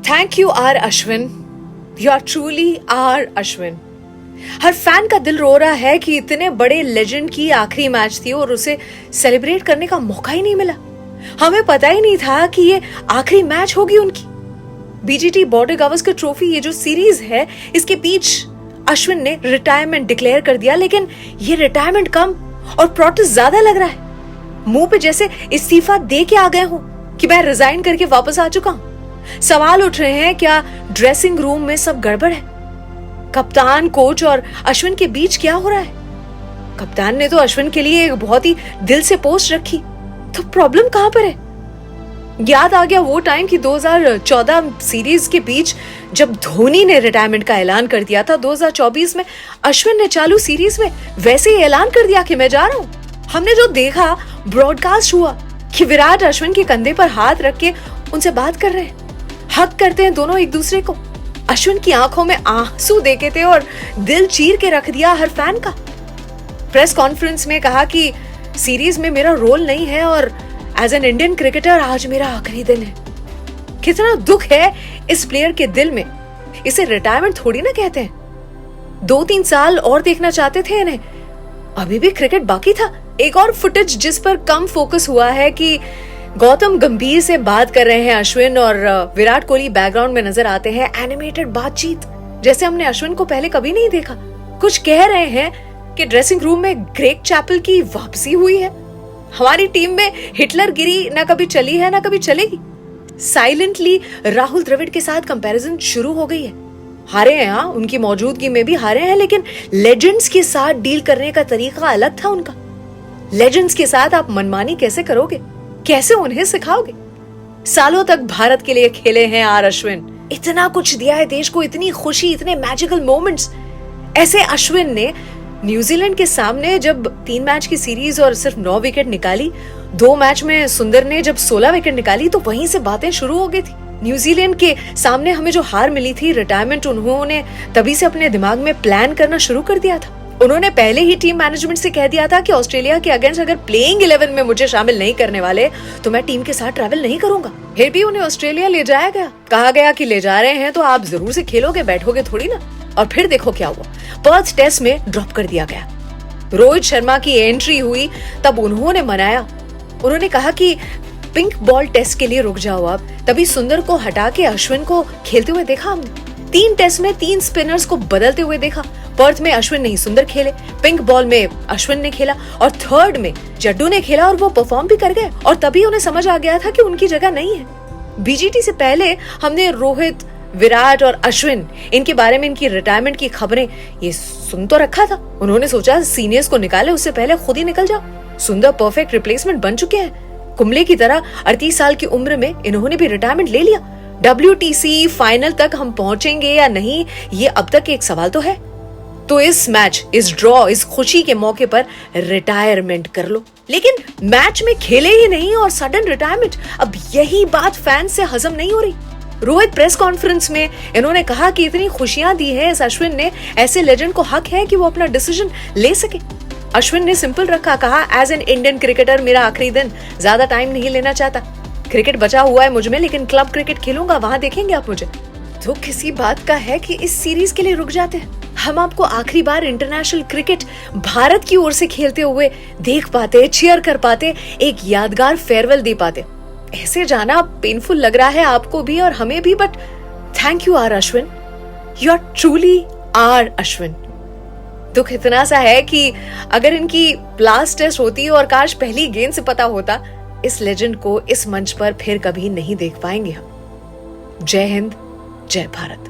Thank you R Ashwin, you are truly R Ashwin. हर fan का दिल रो रहा है कि इतने बड़े लेजेंड की आखिरी मैच थी और उसे सेलिब्रेट करने का मौका ही नहीं मिला। हमें पता ही नहीं था कि ये आखिरी मैच होगी उनकी। बीजीटी बॉर्डर गावस्कर ट्रॉफी, ये जो सीरीज है, इसके बीच अश्विन ने रिटायरमेंट डिक्लेयर कर दिया, लेकिन ये रिटायरमेंट कम और प्रोटेस्ट ज्यादा लग रहा है। मुंह पे जैसे इस्तीफा दे के आ गए हो कि मैं रिजाइन करके वापस आ चुका हूं। सवाल उठ रहे हैं, क्या ड्रेसिंग रूम में सब गड़बड़ है? कप्तान, कोच और अश्विन के बीच क्या हो रहा है? कप्तान ने तो अश्विन के लिए एक बहुत ही दिल से पोस्ट रखी, तो प्रॉब्लम कहां पर है? याद आ गया वो टाइम कि 2014 सीरीज के बीच जब धोनी ने रिटायरमेंट का ऐलान कर दिया था, 2024 में अश्विन ने चालू सीरीज में वैसे ही ऐलान कर दिया कि मैं जा रहा हूं। हमने जो देखा, ब्रॉडकास्ट हुआ कि विराट अश्विन के कंधे पर हाथ रख के उनसे बात कर रहे हैं, हक करते हैं दोनों एक दूसरे को। अश्विन की आंखों में आंसू देखे थे और दिल चीर के रख दिया हर फैन का। प्रेस कॉन्फ्रेंस में कहा कि सीरीज में मेरा रोल नहीं है और एज एन इंडियन क्रिकेटर आज मेरा आखिरी दिन है। कितना दुख है इस प्लेयर के दिल में। इसे रिटायरमेंट थोड़ी ना कहते हैं। 2-3 साल और देखना चाहते थे इन्हें, अभी भी क्रिकेट बाकी था। एक और फुटेज जिस पर कम फोकस हुआ है कि गौतम गंभीर से बात कर रहे हैं अश्विन और विराट कोहली बैकग्राउंड में नजर आते हैं। एनिमेटेड बातचीत, जैसे हमने अश्विन को पहले कभी नहीं देखा। कुछ कह रहे हैं कि ड्रेसिंग रूम में ग्रेग चैपल की वापसी हुई है। हमारी टीम में हिटलर गिरी ना कभी चली है ना कभी चलेगी। साइलेंटली राहुल द्रविड़ के साथ कंपैरिजन शुरू हो गई है। हारे हैं, हाँ, उनकी मौजूदगी में भी हारे हैं, लेकिन लेजेंड्स के साथ डील करने का तरीका अलग था उनका। लेजेंड्स के साथ आप मनमानी कैसे करोगे? कैसे उन्हें सिखाओगे? सालों तक भारत के लिए खेले हैं आर अश्विन, इतना कुछ दिया है देश को, इतनी खुशी, इतने मैजिकल मोमेंट्स। ऐसे अश्विन ने न्यूजीलैंड के सामने जब 3 मैच की सीरीज और सिर्फ 9 विकेट निकाली, 2 मैच में सुंदर ने जब 16 विकेट निकाली, तो वहीं से बातें शुरू हो गई थी। न्यूजीलैंड के सामने हमें जो हार मिली थी, रिटायरमेंट, उन्होंने तभी से अपने दिमाग में प्लान करना शुरू कर दिया था। उन्होंने पहले ही टीम मैनेजमेंट से कह दिया था कि ऑस्ट्रेलिया के अगेंस्ट अगर प्लेइंग 11 में मुझे शामिल नहीं करने वाले तो मैं टीम के साथ ट्रैवल नहीं करूंगा। फिर भी उन्हें ऑस्ट्रेलिया ले जाया गया। कहा गया कि ले जा रहे हैं तो आप जरूर से खेलोगे, बैठोगे थोड़ी ना। और फिर देखो क्या हुआ, पर्थ टेस्ट में ड्रॉप कर दिया गया। रोहित शर्मा की एंट्री हुई, तब उन्होंने मनाया। उन्होंने कहा कि पिंक बॉल टेस्ट के लिए रुक जाओ आप। तभी सुंदर को हटा के अश्विन को खेलते हुए देखा हमने। 3 टेस्ट में 3 स्पिनर्स को बदलते हुए देखा। पर्थ में अश्विन नहीं सुंदर खेले, पिंक बॉल में अश्विन ने खेला और थर्ड में जड्डू ने खेला और वो परफॉर्म भी कर गए। और तभी उन्हें समझ आ गया था कि उनकी जगह नहीं है। बीजीटी से पहले हमने रोहित, विराट और अश्विन, इनके बारे में, इनकी रिटायरमेंट की खबरें ये सुन तो रखा था। उन्होंने सोचा सीनियर्स को निकाले उससे पहले खुद ही निकल जाओ। सुंदर परफेक्ट रिप्लेसमेंट बन चुके हैं। कुंबले की तरह 38 साल की उम्र में इन्होंने भी रिटायरमेंट ले लिया। WTC फाइनल तक हम पहुंचेंगे या नहीं, ये अब तक एक सवाल तो है। तो इस मैच, इस ड्रॉ, इस खुशी के मौके पर रिटायरमेंट कर लो। लेकिन मैच में खेले ही नहीं और सडन रिटायरमेंट, अब यही बात फैंस से हजम नहीं हो रही। रोहित प्रेस कॉन्फ्रेंस में इन्होंने कहा कि इतनी खुशियां दी है इस अश्विन ने, ऐसे लेजेंड को हक है कि वो अपना डिसीजन ले सके। अश्विन ने सिंपल रखा, कहा एज एन इंडियन क्रिकेटर मेरा आखिरी दिन, ज्यादा टाइम नहीं लेना चाहता। क्रिकेट बचा हुआ है मुझ में, लेकिन क्लब क्रिकेट खेलूंगा, वहां देखेंगे आप मुझे। तो किसी बात का है कि इस सीरीज के लिए रुक जाते हैं। हम आपको आखिरी बार इंटरनेशनल क्रिकेट भारत की ओर से खेलते हुए देख पाते, चीयर कर पाते, एक यादगार फेयरवेल दे पाते। ऐसे जाना पेनफुल लग रहा है आपको भी और हमें भी, but thank you R Ashwin, you are truly R Ashwin. दुख इतना सा है कि अगर इनकी लास्ट टेस्ट होती और काश पहली गेंद से पता होता, इस लेजेंड को इस मंच पर फिर कभी नहीं देख पाएंगे हम। जय हिंद, जय भारत।